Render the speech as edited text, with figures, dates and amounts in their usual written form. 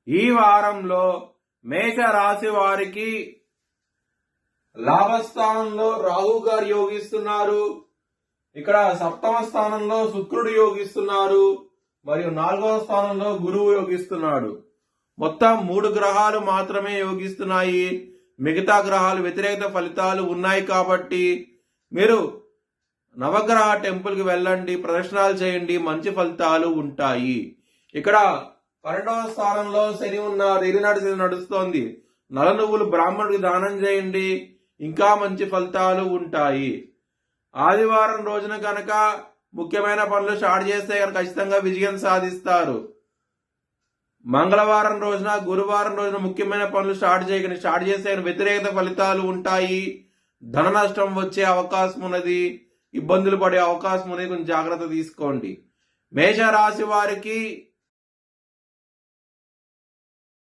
ఈ వారంలో మేష రాశి వారికి లాభస్థానంలో రాహు గారు యోగిస్తున్నారు. ఇక్కడ సప్తమ స్థానంలో శుక్రుడు యోగిస్తున్నారు. మరియు 4వ స్థానంలో గురువు యోగిస్తున్నాడు. మొత్తం 3 గ్రహాలు మాత్రమే యోగిస్తున్నాయి. మిగతా గ్రహాలు వ్యతిరేక ఫలితాలు ఉన్నాయి. కాబట్టి మీరు నవగ్రహ టెంపుల్ కి వెళ్ళండి, ప్రదర్శనలు చేయండి, మంచి ఫలితాలు ఉంటాయి. ఇక్కడ 12వ స్థానంలో శని ఉన్నారు. ఏలినాటి శని నడుస్తోంది. నల్ల నువ్వులు బ్రాహ్మణుడికి దానం చేయండి, ఇంకా మంచి ఫలితాలు ఉంటాయి. ఆదివారం రోజున కనుక ముఖ్యమైన పనులు స్టార్ట్ చేస్తే కనుక ఖచ్చితంగా విజయం సాధిస్తారు. మంగళవారం రోజున, గురువారం రోజున ముఖ్యమైన పనులు స్టార్ట్ చేస్తే వ్యతిరేక ఫలితాలు ఉంటాయి. ధన నష్టం వచ్చే అవకాశం ఉన్నది, ఇబ్బందులు పడే అవకాశం ఉన్నది. కొంచెం జాగ్రత్త తీసుకోండి. మేషరాశి వారికి